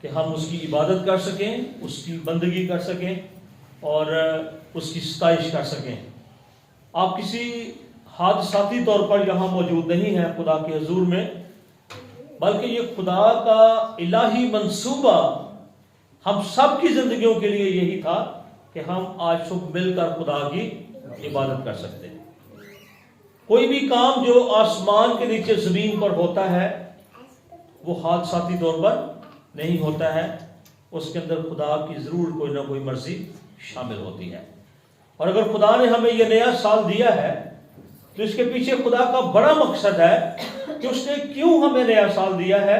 کہ ہم اس کی عبادت کر سکیں، اس کی بندگی کر سکیں اور اس کی ستائش کر سکیں۔ آپ کسی حادثاتی طور پر یہاں موجود نہیں ہیں خدا کے حضور میں، بلکہ یہ خدا کا الہی منصوبہ ہم سب کی زندگیوں کے لیے یہی تھا کہ ہم آج صبح مل کر خدا کی عبادت کر سکتے ہیں۔ کوئی بھی کام جو آسمان کے نیچے زمین پر ہوتا ہے وہ حادثاتی طور پر نہیں ہوتا ہے، اس کے اندر خدا کی ضرور کوئی نہ کوئی مرضی شامل ہوتی ہے۔ اور اگر خدا نے ہمیں یہ نیا سال دیا ہے تو اس کے پیچھے خدا کا بڑا مقصد ہے کہ اس نے کیوں ہمیں نیا سال دیا ہے۔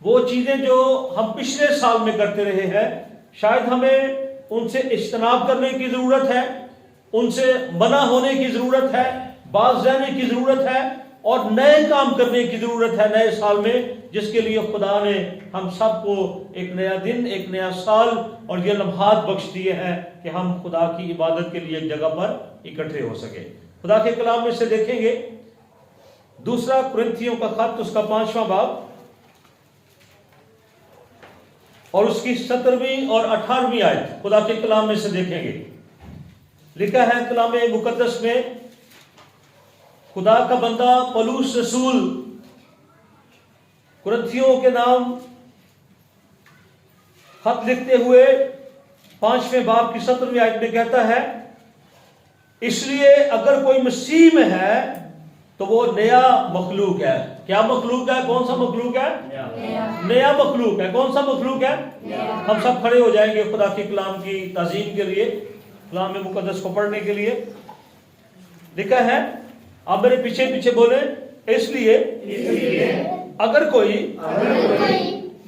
وہ چیزیں جو ہم پچھلے سال میں کرتے رہے ہیں شاید ہمیں ان سے اجتناب کرنے کی ضرورت ہے، ان سے منع ہونے کی ضرورت ہے، باز رہنے کی ضرورت ہے اور نئے کام کرنے کی ضرورت ہے نئے سال میں، جس کے لیے خدا نے ہم سب کو ایک نیا دن، ایک نیا سال اور یہ لمحات بخش دیے ہیں کہ ہم خدا کی عبادت کے لیے ایک جگہ پر اکٹھے ہو سکے۔ خدا کے کلام میں سے دیکھیں گے دوسرا کرنتھیوں کا خط، اس کا 5واں باب اور اس کی 17ویں اور 18ویں آیت خدا کے کلام میں سے دیکھیں گے۔ لکھا ہے کلام مقدس میں، خدا کا بندہ پولس رسول کرنتھیوں کے نام خط لکھتے ہوئے 5ویں باب کی 17ویں آیت میں کہتا ہے، اس لیے اگر کوئی مسیح میں ہے تو وہ نیا مخلوق ہے۔ کیا مخلوق ہے؟ کون سا مخلوق ہے؟ نیا مخلوق ہے۔ کون سا مخلوق ہے؟ ہم سب کھڑے ہو جائیں گے خدا کے کلام کی تعظیم کے لیے، کلام مقدس کو پڑھنے کے لیے۔ لکھا ہے، آپ میرے پیچھے پیچھے بولیں، اس لیے اگر کوئی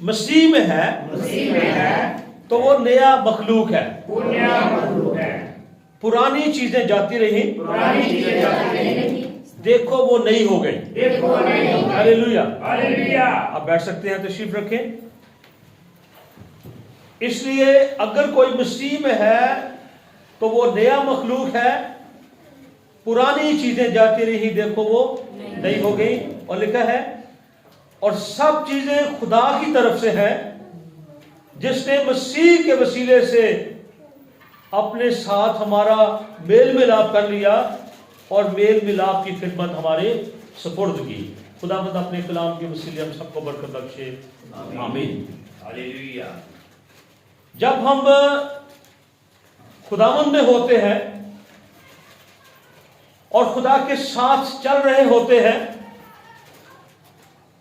مسیح میں ہے تو وہ نیا مخلوق ہے۔ پرانی چیزیں جاتی رہی، دیکھو وہ نئی ہو گئی۔ ہاللیلویا۔ آپ بیٹھ سکتے ہیں، تشریف رکھیں۔ اس لیے اگر کوئی مسیح میں ہے تو وہ نیا مخلوق ہے، پرانی چیزیں جاتی رہی، دیکھو وہ نئی ہو گئی۔ اور لکھا ہے، اور سب چیزیں خدا کی طرف سے ہیں جس نے مسیح کے وسیلے سے اپنے ساتھ ہمارا میل ملاپ کر لیا اور میل ملاپ کی خدمت ہمارے سپرد کی۔ خداوند اپنے کلام کے وسیلے ہم سب کو برکت بخشے، آمین۔ ہاللیلویا۔ جب ہم خداوند میں ہوتے ہیں اور خدا کے ساتھ چل رہے ہوتے ہیں،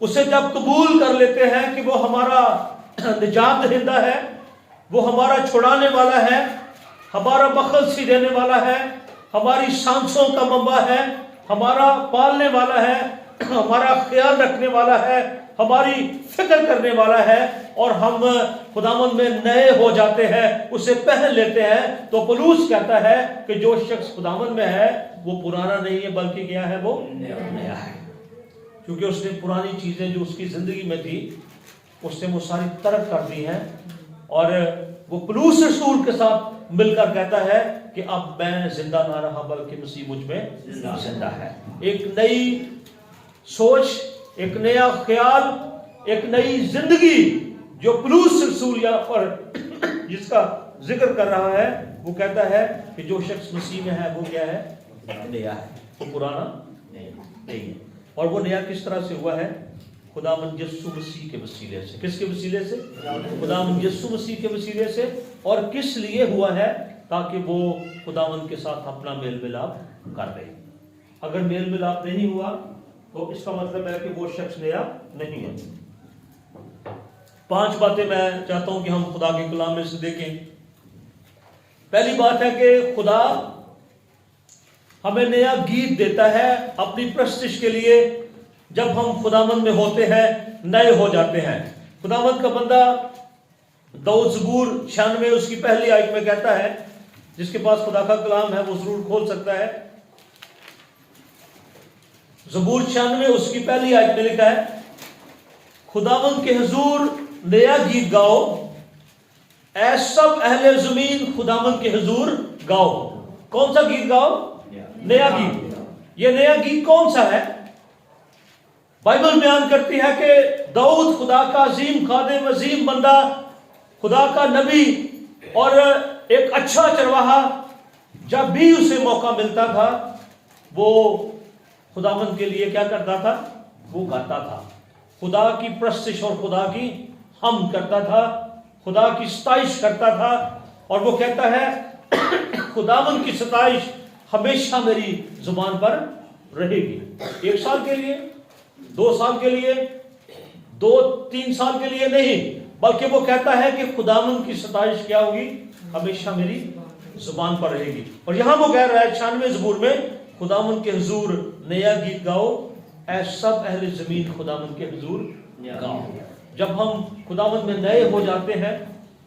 اسے جب قبول کر لیتے ہیں کہ وہ ہمارا نجات دہندہ ہے، وہ ہمارا چھڑانے والا ہے، ہمارا مخلصی دینے والا ہے، ہماری سانسوں کا منبع ہے، ہمارا پالنے والا ہے، ہمارا خیال رکھنے والا ہے، ہماری فکر کرنے والا ہے، اور ہم خداوند میں نئے ہو جاتے ہیں، اسے پہن لیتے ہیں، تو پولس کہتا ہے کہ جو شخص خداوند میں ہے وہ پرانا نہیں ہے بلکہ کیا ہے؟ وہ نیا ہے، کیونکہ اس نے پرانی چیزیں جو اس کی زندگی میں تھی اس نے وہ ساری ترک کر دی ہیں۔ اور وہ پولس رسول کے ساتھ مل کر کہتا ہے کہ اب میں زندہ نہ رہا بلکہ مسیح مجھ میں زندہ ہے۔ ایک نئی سوچ، ایک نیا خیال، ایک نئی زندگی جو پولس رسول یہاں پر جس کا ذکر کر رہا ہے، وہ کہتا ہے کہ جو شخص مسیح میں ہے وہ کیا ہے؟ نیا ہے، وہ پرانا نہیں ہے۔ اور وہ نیا کس طرح سے ہوا ہے؟ خداوند یسوع مسیح کے وسیلے سے۔ کس کے وسیلے سے؟ خداوند یسوع مسیح کے وسیلے سے۔ اور کس لیے ہوا ہے؟ تاکہ وہ خداوند کے ساتھ اپنا میل ملاپ کر لے۔ اگر میل ملاپ نہیں ہوا تو اس کا مطلب ہے کہ وہ شخص نیا نہیں ہے۔ 5 باتیں میں چاہتا ہوں کہ ہم خدا کے کلام میں سے دیکھیں۔ پہلی بات ہے کہ خدا ہمیں نیا گیت دیتا ہے اپنی پرستش کے لیے جب ہم خداوند میں ہوتے ہیں، نئے ہو جاتے ہیں۔ خداوند کا بندہ داؤد زبور 96 اس کی پہلی آیت میں کہتا ہے، جس کے پاس خدا کا کلام ہے وہ ضرور کھول سکتا ہے۔ زبور 96 اس کی پہلی آیت میں لکھا ہے، خداوند کے حضور نیا گیت گاؤ، اے سب اہل زمین خداوند کے حضور گاؤ۔ کون سا گیت گاؤ؟ نیا گیت۔ یہ نیا گیت کون سا ہے؟ بائبل بیان کرتی ہے کہ داؤد خدا کا عظیم خادم، عظیم بندہ، خدا کا نبی اور ایک اچھا چرواہا، جب بھی اسے موقع ملتا تھا وہ خداوند کے لیے کیا کرتا تھا؟ وہ گاتا تھا، خدا کی پرستش اور خدا کی حمد کرتا تھا، خدا کی ستائش کرتا تھا، اور وہ کہتا ہے خداوند کی ستائش ہمیشہ میری زبان پر رہے گی۔ 1 سال کے لیے، 2 سال کے لیے، 2-3 سال کے لیے نہیں، بلکہ وہ کہتا ہے کہ خداوند کی ستائش کیا ہوگی؟ ہمیشہ میری زبان پر رہے گی۔ اور یہاں وہ کہہ رہا ہے 96 زبور میں، خداوند کے حضور نیا گیت گاؤ، اے سب اہل زمین خداوند کے حضور گاؤ۔ جب ہم خداوند میں نئے ہو جاتے ہیں،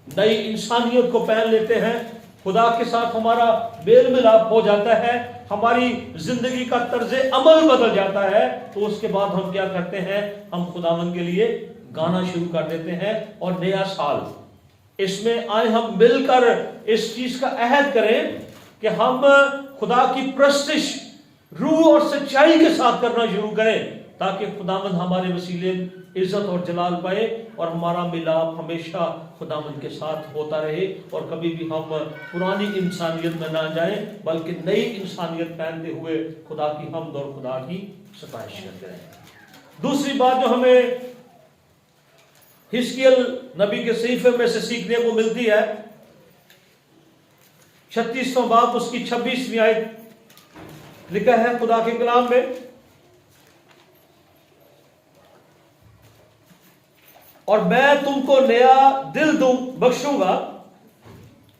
نئی انسانیت کو پہن لیتے ہیں، خدا کے ساتھ ہمارا میل ملاپ ہو جاتا ہے، ہماری زندگی کا طرز عمل بدل جاتا ہے، تو اس کے بعد ہم کیا کرتے ہیں؟ ہم خداوند کے لیے گانا شروع کر دیتے ہیں، اور نیا سال اس میں آئے ہم مل کر اس چیز کا عہد کریں کہ ہم خدا کی پرستش روح اور سچائی کے ساتھ کرنا شروع کریں، تاکہ خداوند ہمارے وسیلے عزت اور جلال پائے، اور ہمارا ملاپ ہمیشہ خداوند کے ساتھ ہوتا رہے، اور کبھی بھی ہم پرانی انسانیت میں نہ جائیں، بلکہ نئی انسانیت پہنتے ہوئے خدا کی حمد اور خدا کی ستائش کرتے رہیں۔ دوسری بات جو ہمیں حزقیل نبی کے صحیفے میں سے سیکھنے کو ملتی ہے، 36واں باب اس کی 26ویں آیت لکھا ہے خدا کے کلام میں، اور میں تم کو نیا دل بخشوں گا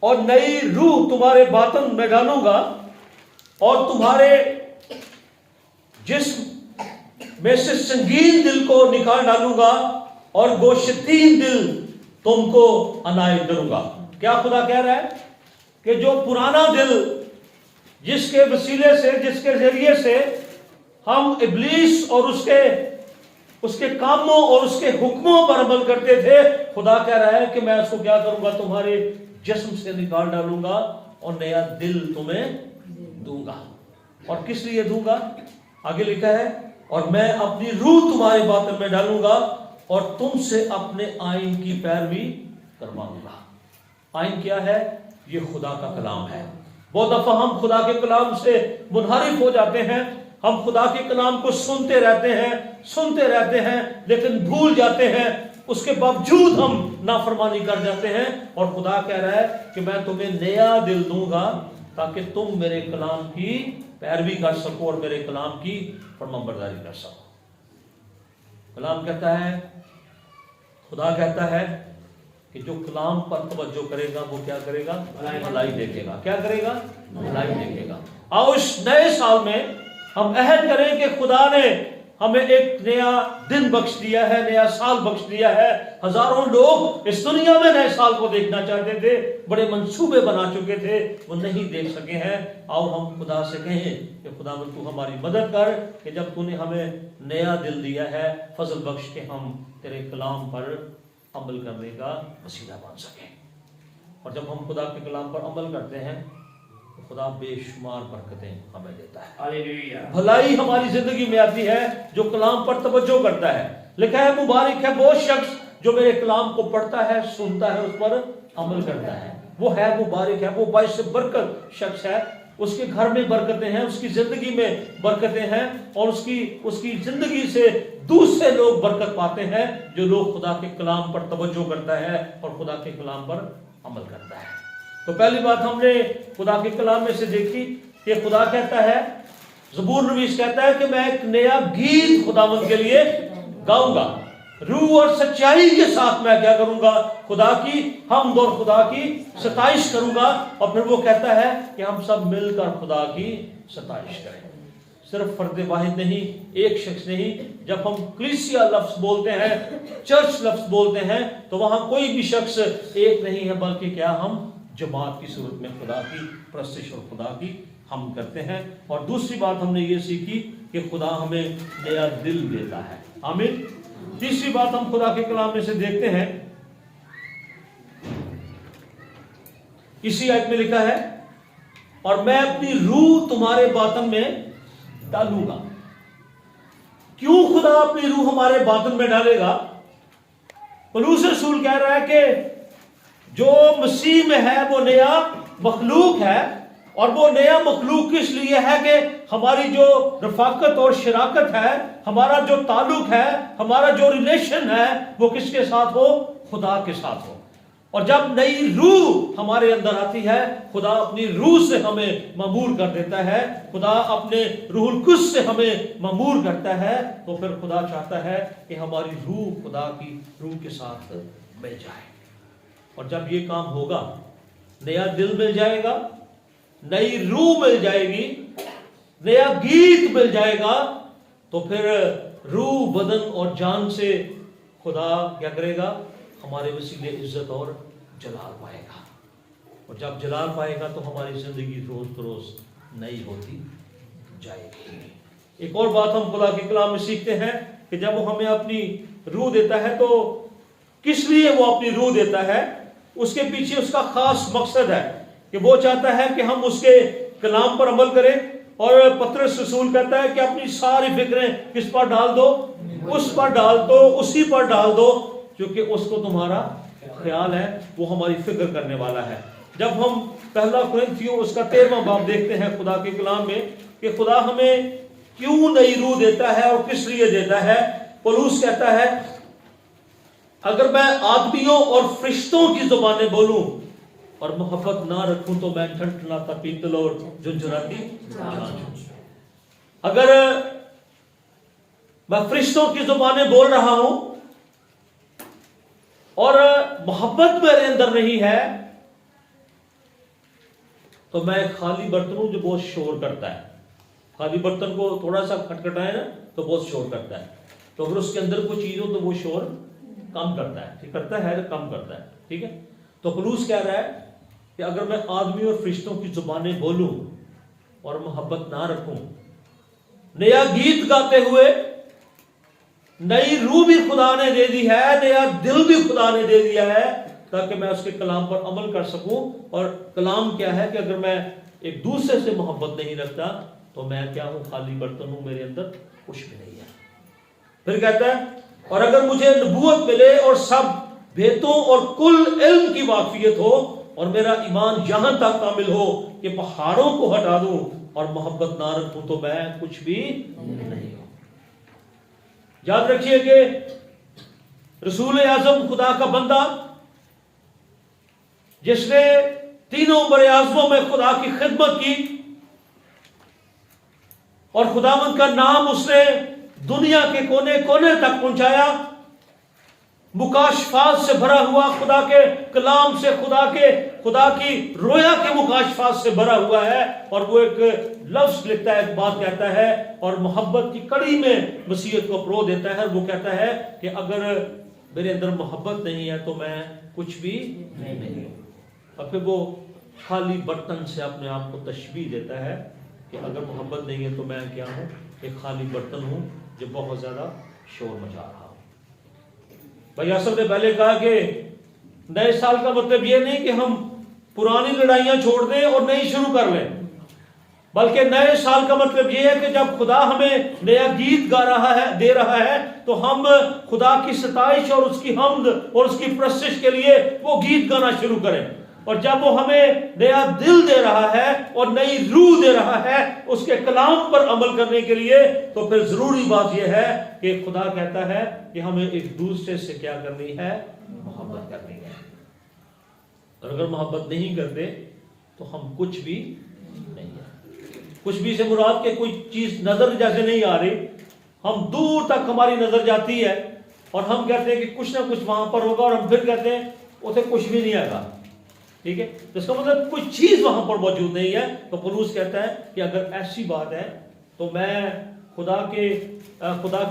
اور نئی روح تمہارے باطن میں ڈالوں گا، اور تمہارے جسم میں سے سنگین دل کو نکال ڈالوں گا، اور گوشتین دل تم کو عنایت کروں گا۔ کیا خدا کہہ رہا ہے؟ کہ جو پرانا دل جس کے وسیلے سے، جس کے ذریعے سے ہم ابلیس اور اس کے کاموں اور اس کے حکموں پر عمل کرتے تھے، خدا کہہ رہا ہے کہ میں اس کو کیا کروں گا؟ تمہارے جسم سے نکال ڈالوں گا اور نیا دل تمہیں دوں گا۔ اور کس لیے دوں گا؟ آگے لکھا ہے، اور میں اپنی روح تمہارے باطن میں ڈالوں گا اور تم سے اپنے آئین کی پیروی کرواؤں گا۔ آئین کیا ہے؟ یہ خدا کا کلام ہے۔ بہت دفعہ ہم خدا کے کلام سے منحرف ہو جاتے ہیں، ہم خدا کے کلام کو سنتے رہتے ہیں لیکن بھول جاتے ہیں، اس کے باوجود ہم نافرمانی کر جاتے ہیں، اور خدا کہہ رہا ہے کہ میں تمہیں نیا دل دوں گا تاکہ تم میرے کلام کی پیروی کر سکو اور میرے کلام کی فرمانبرداری کر سکو۔ کلام کہتا ہے، خدا کہتا ہے کہ جو کلام پر توجہ کرے گا وہ کیا کرے گا؟ بھلائی دیکھے گا۔ کیا کرے گا؟ بھلائی دیکھے گا۔ آؤ اس نئے سال میں ہم عہد کریں کہ خدا نے ہمیں ایک نیا دن بخش دیا ہے، نیا سال بخش دیا ہے۔ ہزاروں لوگ اس دنیا میں نئے سال کو دیکھنا چاہتے تھے، بڑے منصوبے بنا چکے تھے، وہ نہیں دیکھ سکے ہیں۔ آؤ ہم خدا سے کہیں کہ خداوند تو ہماری مدد کر، کہ جب تو نے ہمیں نیا دل دیا ہے، فضل بخش کے ہم تیرے کلام پر عمل کرنے کا وسیلہ بن سکیں۔ اور جب ہم خدا کے کلام پر عمل کرتے ہیں تو خدا بے شمار برکتیں ہمیں دیتا ہے، ہاللیلویہ، بھلائی ہماری زندگی میں آتی ہے جو کلام پر توجہ کرتا ہے۔ لکھا ہے مبارک ہے وہ شخص جو میرے کلام کو پڑھتا ہے، سنتا ہے، اس پر عمل کرتا ہے۔ وہ ہے مبارک ہے، وہ باعث برکت شخص ہے۔ اس کے گھر میں برکتیں ہیں، اس کی زندگی میں برکتیں ہیں، اور اس کی زندگی سے دوسرے لوگ برکت پاتے ہیں، جو لوگ خدا کے کلام پر توجہ کرتا ہے اور خدا کے کلام پر عمل کرتا ہے۔ تو پہلی بات ہم نے خدا کے کلام میں سے دیکھی کہ خدا کہتا ہے، زبور نویس کہتا ہے کہ میں ایک نیا گیت خداوند کے لیے گاؤں گا، روح اور سچائی کے ساتھ میں کیا کروں گا؟ خدا کی حمد اور خدا کی ستائش کروں گا۔ اور پھر وہ کہتا ہے کہ ہم سب مل کر خدا کی ستائش کریں، صرف فرد واحد نہیں، ایک شخص نہیں۔ جب ہم کلیسیا لفظ بولتے ہیں، چرچ لفظ بولتے ہیں، تو وہاں کوئی بھی شخص ایک نہیں ہے، بلکہ کیا ہم جماعت کی صورت میں خدا کی پرستش اور خدا کی حمد کرتے ہیں۔ اور دوسری بات ہم نے یہ سیکھی کہ خدا ہمیں نیا دل دیتا ہے، آمین۔ تیسری بات ہم خدا کے کلام میں سے دیکھتے ہیں، اسی آیت میں لکھا ہے، اور میں اپنی روح تمہارے باطن میں ڈالوں گا۔ کیوں خدا اپنی روح ہمارے باطن میں ڈالے گا؟ پولس رسول کہہ رہا ہے کہ جو مسیح میں ہے وہ نیا مخلوق ہے، اور وہ نیا مخلوق کس لیے ہے کہ ہماری جو رفاقت اور شراکت ہے، ہمارا جو تعلق ہے، ہمارا جو ریلیشن ہے، وہ کس کے ساتھ ہو؟ خدا کے ساتھ ہو۔ اور جب نئی روح ہمارے اندر آتی ہے، خدا اپنی روح سے ہمیں معمور کر دیتا ہے، خدا اپنے روح القدس سے ہمیں معمور کرتا ہے، تو پھر خدا چاہتا ہے کہ ہماری روح خدا کی روح کے ساتھ مل جائے۔ اور جب یہ کام ہوگا، نیا دل مل جائے گا، نئی روح مل جائے گی، نیا گیت مل جائے گا، تو پھر روح، بدن اور جان سے خدا کیا کرے گا؟ ہمارے وسیلے عزت اور جلال پائے گا۔ اور جب جلال پائے گا تو ہماری زندگی روز بروز نئی ہوتی جائے گی۔ ایک اور بات ہم خدا کے کلام میں سیکھتے ہیں کہ جب وہ ہمیں اپنی روح دیتا ہے تو کس لیے وہ اپنی روح دیتا ہے؟ اس کے پیچھے اس کا خاص مقصد ہے کہ وہ چاہتا ہے کہ ہم اس کے کلام پر عمل کریں۔ اور پطرس رسول کہتا ہے کہ اپنی ساری فکریں کس پر ڈال دو؟ اس پر ڈال دو، اسی پر ڈال دو، کیونکہ اس کو تمہارا خیال ہے، وہ ہماری فکر کرنے والا ہے۔ جب ہم پہلا کرنتھیوں اس کا 13واں باب دیکھتے ہیں خدا کے کلام میں کہ خدا ہمیں کیوں نئی روح دیتا ہے اور کس لیے دیتا ہے، پولس کہتا ہے اگر میں آدمیوں اور فرشتوں کی زبانیں بولوں اور محبت نہ رکھوں تو میں ٹھنٹھناتا پیتل اور جھنجھناتی جان ہوں۔ اگر میں فرشتوں کی زبانیں بول رہا ہوں اور محبت میرے اندر نہیں ہے تو میں خالی برتن ہوں جو بہت شور کرتا ہے۔ خالی برتن کو تھوڑا سا کھٹکھٹائے نا تو بہت شور کرتا ہے، تو اگر اس کے اندر کوئی چیز ہو تو وہ شور کم کرتا ہے، ٹھیک کرتا ہے، کم کرتا ہے، ٹھیک ہے۔ تو پولس کہہ رہا ہے کہ اگر میں آدمی اور فرشتوں کی زبانیں بولوں اور محبت نہ رکھوں، نیا گیت گاتے ہوئے، نئی روح بھی خدا نے دے دی ہے، نیا دل بھی خدا نے دے دیا ہے تاکہ میں اس کے کلام پر عمل کر سکوں۔ اور کلام کیا ہے کہ اگر میں ایک دوسرے سے محبت نہیں رکھتا تو میں کیا ہوں؟ خالی برتن ہوں، میرے اندر کچھ بھی نہیں ہے۔ پھر کہتا ہے اور اگر مجھے نبوت ملے اور سب بھیتوں اور کل علم کی واقفیت ہو اور میرا ایمان یہاں تک کامل ہو کہ پہاڑوں کو ہٹا دوں اور محبت نہ رکھوں تو میں کچھ بھی نہیں ہوں۔ یاد رکھیے کہ رسول اعظم خدا کا بندہ جس نے تینوں بر اعظموں میں خدا کی خدمت کی اور خداوند کا نام اس نے دنیا کے کونے کونے تک پہنچایا، مکاشفات سے بھرا ہوا، خدا کے کلام سے، خدا کی رویا کے مکاشفات سے بھرا ہوا ہے، اور وہ ایک لفظ لکھتا ہے، ایک بات کہتا ہے اور محبت کی کڑی میں مسیحیت کو پرو دیتا ہے، اور وہ کہتا ہے کہ اگر میرے اندر محبت نہیں ہے تو میں کچھ بھی نہیں ہوں۔ اور پھر وہ خالی برتن سے اپنے آپ کو تشبیہ دیتا ہے کہ اگر محبت نہیں ہے تو میں کیا ہوں؟ ایک خالی برتن ہوں جو بہت زیادہ شور مچا رہا ہوں۔ بھائی اصل نے پہلے کہا کہ نئے سال کا مطلب یہ نہیں کہ ہم پرانی لڑائیاں چھوڑ دیں اور نئی شروع کر لیں، بلکہ نئے سال کا مطلب یہ ہے کہ جب خدا ہمیں نیا گیت گا رہا ہے، دے رہا ہے، تو ہم خدا کی ستائش اور اس کی حمد اور اس کی پرستش کے لیے وہ گیت گانا شروع کریں۔ اور جب وہ ہمیں نیا دل دے رہا ہے اور نئی روح دے رہا ہے اس کے کلام پر عمل کرنے کے لیے، تو پھر ضروری بات یہ ہے کہ خدا کہتا ہے کہ ہمیں ایک دوسرے سے کیا کرنی ہے؟ محبت کرنی ہے۔ اور اگر محبت نہیں کرتے تو ہم کچھ بھی نہیں ہے۔ کچھ بھی سے مراد کہ کوئی چیز نظر جیسے نہیں آ رہی، ہم دور تک ہماری نظر جاتی ہے اور ہم کہتے ہیں کہ کچھ نہ کچھ وہاں پر ہوگا، اور ہم پھر کہتے ہیں اسے کچھ بھی نہیں آئے گا، ٹھیک ہے۔ تو اس کا مطلب کوئی چیز وہاں پر موجود نہیں ہے۔ تو پولس کہتا ہے کہ اگر ایسی بات ہے تو میں خدا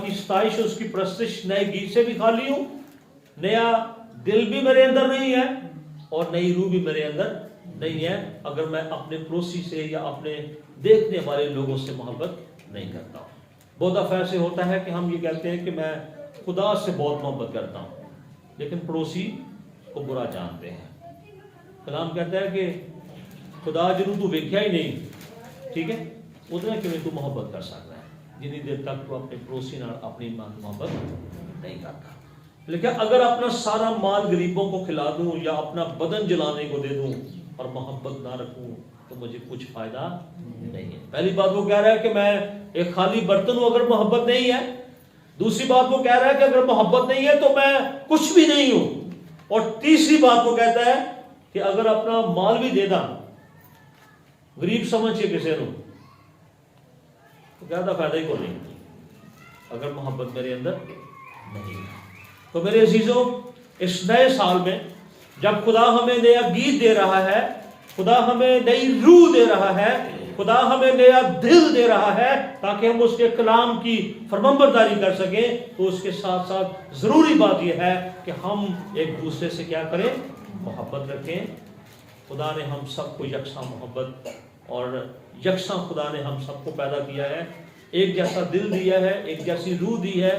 کی ستائش، اس کی پرستش نئے گیت سے بھی خالی ہوں، نیا دل بھی میرے اندر نہیں ہے اور نئی روح بھی میرے اندر نہیں ہے، اگر میں اپنے پڑوسی سے یا اپنے دیکھنے والے لوگوں سے محبت نہیں کرتا ہوں۔ بہت دفعہ ایسے ہوتا ہے کہ ہم یہ کہتے ہیں کہ میں خدا سے بہت محبت کرتا ہوں لیکن پڑوسی کو برا جانتے ہیں۔ کلام کہتا ہے کہ خدا جنوں تو ویکھیا ہی نہیں، ٹھیک ہے، اتنا کیوں تو محبت کر سکتا ہے۔ جنی دیر تک تو اپنے پڑوسی نال اپنی محبت نہیں کرتا. لیکن اگر اپنا سارا مال غریبوں کو کھلا دوں یا اپنا بدن جلانے کو دے دوں اور محبت نہ رکھوں تو مجھے کچھ فائدہ نہیں ہے. پہلی بات وہ کہہ رہا ہے کہ میں ایک خالی برتن ہوں اگر محبت نہیں ہے. دوسری بات وہ کہہ رہا ہے کہ اگر محبت نہیں ہے تو میں کچھ بھی نہیں ہوں. اور تیسری بات وہ کہتا ہے کہ اگر اپنا مال بھی دے دا غریب سمجھے کسی نو تو کہتا فائدہ ہی کو نہیں اگر محبت میرے اندر نہیں ہے. تو میرے عزیزوں اس نئے سال میں جب خدا ہمیں نیا گیت دے رہا ہے, خدا ہمیں نئی روح دے رہا ہے, خدا ہمیں نیا دل دے رہا ہے تاکہ ہم اس کے کلام کی فرمانبرداری کر سکیں, تو اس کے ساتھ ساتھ ضروری بات یہ ہے کہ ہم ایک دوسرے سے کیا کریں, محبت رکھیں. خدا نے ہم سب کو یکساں محبت اور یکساں خدا نے ہم سب کو پیدا کیا ہے, ایک جیسا دل دیا ہے, ایک جیسی روح دی ہے,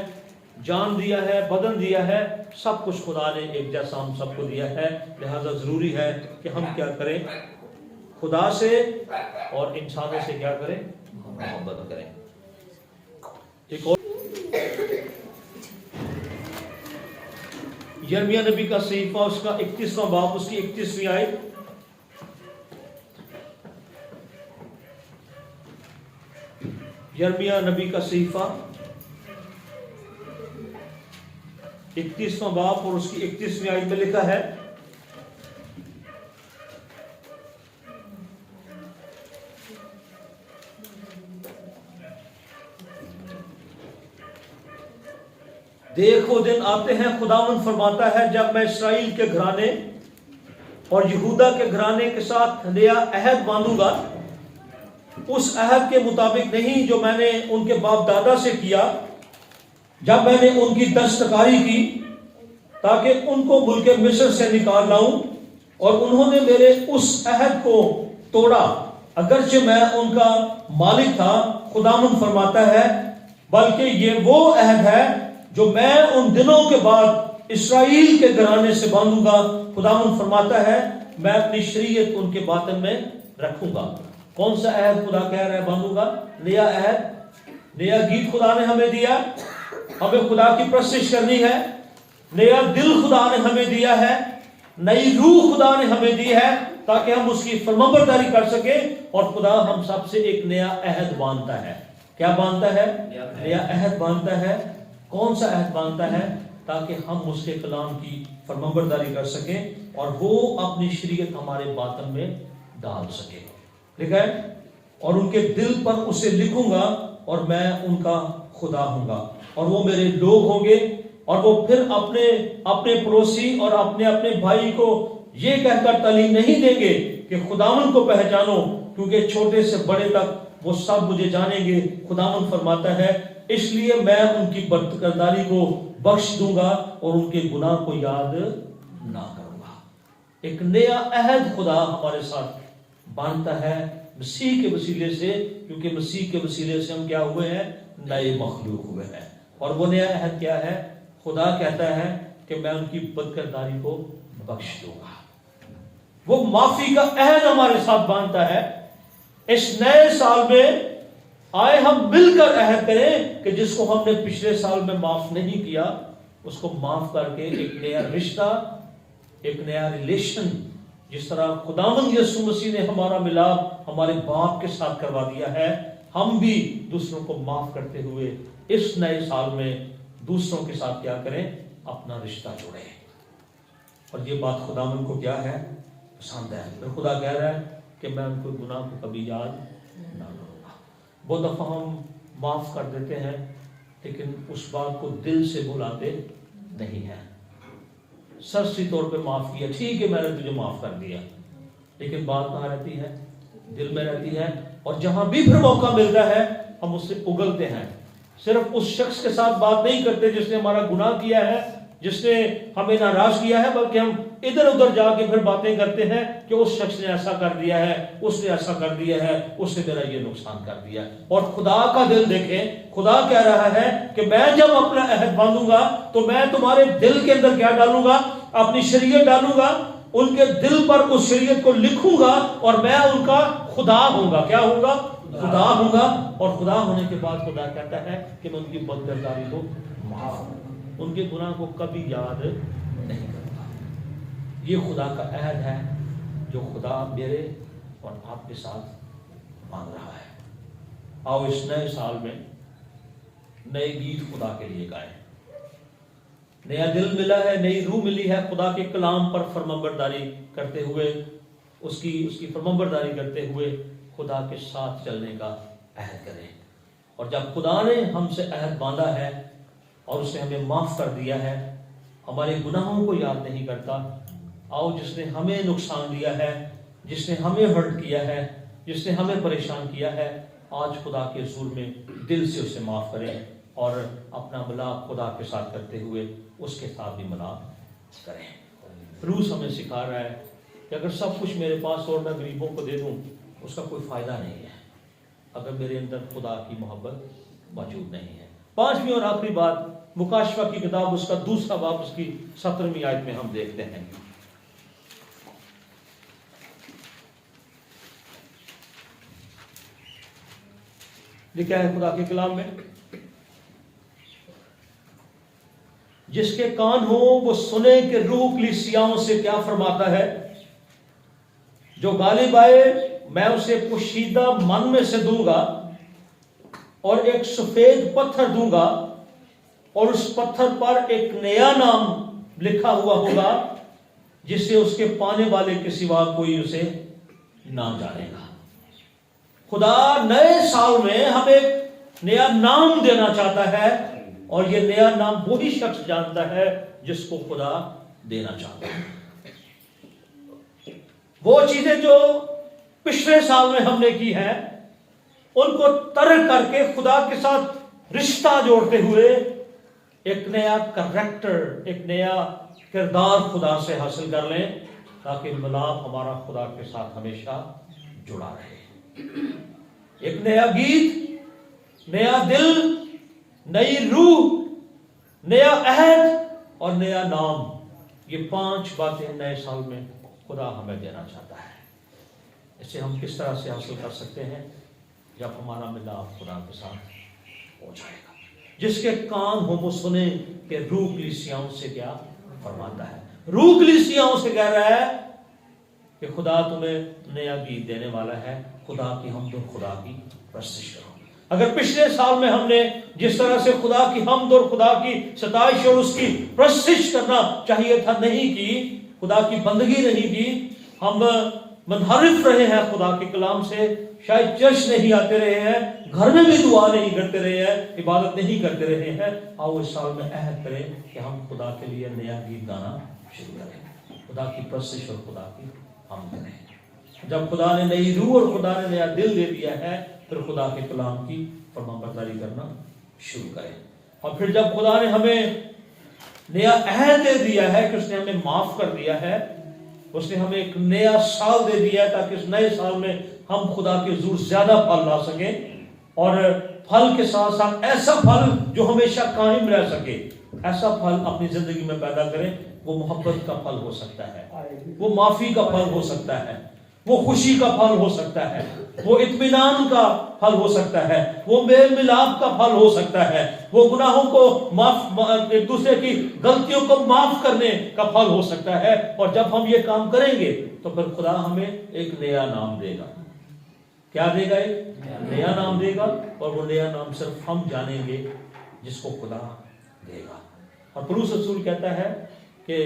جان دیا ہے, بدن دیا ہے, سب کچھ خدا نے ایک جیسا ہم سب کو دیا ہے. لہذا ضروری ہے کہ ہم کیا کریں, خدا سے اور انسانوں سے کیا کریں, محبت کریں. ایک اور یرمیہ نبی کا صحیفہ اس کا 31واں باب اس کی 31ویں آیت. یرمیہ نبی کا صحیفہ 31واں باب اور اس کی 31ویں آیت میں لکھا ہے, دیکھو دن آتے ہیں, خداوند فرماتا ہے, جب میں اسرائیل کے گھرانے اور یہودا کے گھرانے کے ساتھ نیا عہد باندھوں گا, اس عہد کے مطابق نہیں جو میں نے ان کے باپ دادا سے کیا جب میں نے ان کی دستکاری کی تاکہ ان کو ملک مصر سے نکال لاؤں, اور انہوں نے میرے اس عہد کو توڑا اگرچہ میں ان کا مالک تھا. خداوند فرماتا ہے, بلکہ یہ وہ عہد ہے جو میں ان دنوں کے بعد اسرائیل کے گھرانے سے باندھوں گا. خداوند فرماتا ہے, میں اپنی شریعت ان کے باطن میں رکھوں گا. کون سا عہد خدا کہہ رہا ہے باندھوں گا؟ نیا عہد, نیا گیت خدا نے ہمیں دیا, ہمیں خدا کی پرستش کرنی ہے. نیا دل خدا نے ہمیں دیا ہے, نئی روح خدا نے ہمیں دی ہے تاکہ ہم اس کی فرمانبرداری کر سکیں. اور خدا ہم سب سے ایک نیا عہد باندھتا ہے. کیا باندھتا ہے؟ نیا عہد باندھتا ہے. کون سا عہد باندھتا ہے؟ تاکہ ہم اس کے کلام کی فرمانبرداری کر سکیں اور وہ اپنی شریعت ہمارے باطن میں ڈال سکے. ٹھیک ہے, اور ان کے دل پر اسے لکھوں گا اور میں ان کا خدا ہوں گا اور وہ میرے لوگ ہوں گے. اور وہ پھر اپنے پڑوسی اور اپنے بھائی کو یہ کہہ کر تعلیم نہیں دیں گے کہ خداوند کو پہچانو, کیونکہ چھوٹے سے بڑے تک وہ سب مجھے جانیں گے. خداوند فرماتا ہے, اس لیے میں ان کی بدکرداری کو بخش دوں گا اور ان کے گناہ کو یاد نہ کروں گا. ایک نیا عہد خدا ہمارے ساتھ باندھتا ہے مسیح کے وسیلے سے, کیونکہ مسیح کے وسیلے سے ہم کیا ہوئے ہیں, نئے مخلوق ہوئے ہیں. اور وہ نیا عہد کیا ہے؟ خدا کہتا ہے کہ میں ان کی بدکرداری کو بخش دوں گا. وہ معافی کا عہد ہمارے ساتھ باندھتا ہے. اس نئے سال میں آئے ہم مل کر عہد کریں کہ جس کو ہم نے پچھلے سال میں معاف نہیں کیا اس کو معاف کر کے ایک نیا رشتہ, ایک نیا ریلیشن, جس طرح خداوند یسوع مسیح نے ہمارا ملاپ ہمارے باپ کے ساتھ کروا دیا ہے, ہم بھی دوسروں کو معاف کرتے ہوئے اس نئے سال میں دوسروں کے ساتھ کیا کریں, اپنا رشتہ جوڑیں. اور یہ بات خداوند کو کیا ہے, پسند ہے. پھر خدا کہہ رہا ہے کہ میں ان کو گناہ کو کبھی یاد نہ کروں گا. بہت دفعہ ہم معاف کر دیتے ہیں لیکن اس بات کو دل سے بھلاتے نہیں ہیں. سرسری طور پہ معاف کیا, ٹھیک ہے میں نے تجھے معاف کر دیا, لیکن بات کہاں رہتی ہے, دل میں رہتی ہے. اور جہاں بھی پھر موقع ملتا ہے ہم اس سے اگلتے ہیں. صرف اس شخص کے ساتھ بات نہیں کرتے جس نے ہمارا گناہ کیا ہے, جس نے ہمیں ناراض کیا ہے, بلکہ ہم ادھر ادھر جا کے پھر باتیں کرتے ہیں کہ اس شخص نے ایسا کر دیا ہے, اس نے ایسا کر دیا ہے, اس نے میرا یہ نقصان کر دیا. اور خدا کا دل دیکھیں, خدا کہہ رہا ہے کہ میں جب اپنا عہد باندھوں گا تو میں تمہارے دل کے اندر کیا ڈالوں گا, اپنی شریعت ڈالوں گا, ان کے دل پر اس شریعت کو لکھوں گا اور میں ان کا خدا ہوں گا. کیا ہوں گا؟ خدا ہوں گا. اور خدا ہونے کے بعد خدا کہتا ہے کہ میں ان کی بدکرداری کو معاف، ان کے گناہ کو کبھی یاد نہیں کرتا. یہ خدا کا عہد ہے جو خدا میرے اور آپ کے ساتھ مانگ رہا ہے. آؤ اس نئے سال میں نئے گیت خدا کے لیے گائیں. نیا دل ملا ہے، نئی روح ملی ہے. خدا کے کلام پر فرمانبرداری کرتے ہوئے، اس کی فرمانبرداری کرتے ہوئے خدا کے ساتھ چلنے کا عہد کریں. اور جب خدا نے ہم سے عہد باندھا ہے اور اس نے ہمیں معاف کر دیا ہے، ہمارے گناہوں کو یاد نہیں کرتا، آؤ جس نے ہمیں نقصان دیا ہے، جس نے ہمیں ہرٹ کیا ہے، جس نے ہمیں پریشان کیا ہے، آج خدا کے حضور میں دل سے اسے معاف کریں اور اپنا ملاپ خدا کے ساتھ کرتے ہوئے اس کے ساتھ بھی ملاپ کریں. روس ہمیں سکھا رہا ہے کہ اگر سب کچھ میرے پاس اور میں غریبوں کو دے دوں، اس کا کوئی فائدہ نہیں ہے اگر میرے اندر خدا کی محبت موجود نہیں ہے. 5ویں اور آخری بات، مکاشفہ کی کتاب اس کا 2 باب اس کی 17ویں آیت میں ہم دیکھتے ہیں. لکھا ہے خدا کے کلام میں، جس کے کان ہو وہ سنے کہ روح کلیسیاؤں سے کیا فرماتا ہے. جو غالب آئے میں اسے پوشیدہ من میں سے دوں گا اور ایک سفید پتھر دوں گا، اور اس پتھر پر ایک نیا نام لکھا ہوا ہوگا جسے اس کے پانے والے کے سوا کوئی اسے نہ جانے گا. خدا نئے سال میں ہمیں ایک نیا نام دینا چاہتا ہے، اور یہ نیا نام وہی شخص جانتا ہے جس کو خدا دینا چاہتا ہے. وہ چیزیں جو پچھلے سال میں ہم نے کی ہیں ان کو ترک کر کے خدا کے ساتھ رشتہ جوڑتے ہوئے ایک نیا کریکٹر، ایک نیا کردار خدا سے حاصل کر لیں، تاکہ ملاپ ہمارا خدا کے ساتھ ہمیشہ جڑا رہے. ایک نیا گیت، نیا دل، نئی روح، نیا عہد اور نیا نام، یہ 5 باتیں نئے سال میں خدا ہمیں دینا چاہتا ہے. اسے ہم کس طرح سے حاصل کر سکتے ہیں؟ جب ہمارا ملاپ خدا کے ساتھ ہو جائے گا. جس کے کان ہو وہ سنے کہ روح کلیسیاؤں سے کیا فرماتا ہے. روح کلیسیاؤں سے کہہ رہا ہے کہ خدا تمہیں نیا گیت دینے والا ہے، خدا کی حمد اور خدا کی پرستش کرو. اگر پچھلے سال میں ہم نے جس طرح سے خدا کی حمد اور خدا کی ستائش اور اس کی پرستش کرنا چاہیے تھا نہیں کی، خدا کی بندگی نہیں کی، ہم منحرف رہے ہیں خدا کے کلام سے، شاید چرچ نہیں آتے رہے ہیں، گھر میں بھی دعا نہیں کرتے رہے ہیں، عبادت نہیں کرتے رہے ہیں، آؤ اس سال میں عہد کریں کہ ہم خدا کے لیے نیا گیت گانا شروع کریں، خدا کی پرستش اور خدا کی حمد کریں. جب خدا نے نئی روح اور خدا نے نیا دل دے دیا ہے، پھر خدا کے کلام کی فرمانبرداری کرنا شروع کریں. اور پھر جب خدا نے ہمیں نیا عہد دے دیا ہے کہ اس نے ہمیں معاف کر دیا ہے، اس نے ہمیں ایک نیا سال دے دیا ہے تاکہ اس نئے سال میں ہم خدا کے حضور زیادہ پھل لا سکیں، اور پھل کے ساتھ ساتھ ایسا پھل جو ہمیشہ قائم رہ سکے، ایسا پھل اپنی زندگی میں پیدا کریں. وہ محبت کا پھل ہو سکتا ہے، وہ معافی کا پھل ہو سکتا ہے، وہ خوشی کا پھل ہو سکتا ہے، وہ اطمینان کا پھل ہو سکتا ہے، وہ میل ملاپ کا پھل ہو سکتا ہے، وہ گناہوں کو معاف، ایک دوسرے کی غلطیوں کو معاف کرنے کا پھل ہو سکتا ہے. اور جب ہم یہ کام کریں گے تو پھر خدا ہمیں ایک نیا نام دے گا. کیا دے گا؟ ایک نیا نام دے گا، اور وہ نیا نام صرف ہم جانیں گے جس کو خدا دے گا. اور پولس رسول کہتا ہے کہ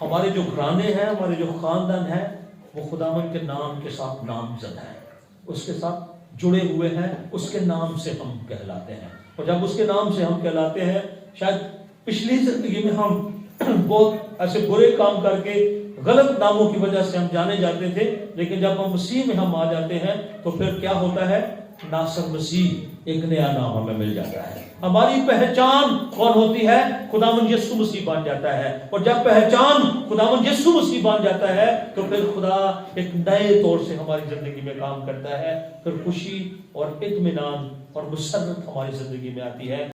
ہمارے جو گھرانے ہیں، ہمارے جو خاندان ہیں، وہ خداوند کے نام کے ساتھ نامزد ہیں، اس کے ساتھ جڑے ہوئے ہیں، اس کے نام سے ہم کہلاتے ہیں. اور جب اس کے نام سے ہم کہلاتے ہیں، شاید پچھلی زندگی میں ہم بہت ایسے برے کام کر کے غلط ناموں کی وجہ سے ہم جانے جاتے تھے، لیکن جب ہم مسیح میں ہم آ جاتے ہیں تو پھر کیا ہوتا ہے؟ ناصر مسیح، ایک نیا نام ہمیں مل جاتا ہے. ہماری پہچان کون ہوتی ہے؟ خداوند یسوع مسیح بن جاتا ہے. اور جب پہچان خداوند یسوع مسیح بن جاتا ہے تو پھر خدا ایک نئے طور سے ہماری زندگی میں کام کرتا ہے. پھر خوشی اور اطمینان اور مسرت ہماری زندگی میں آتی ہے.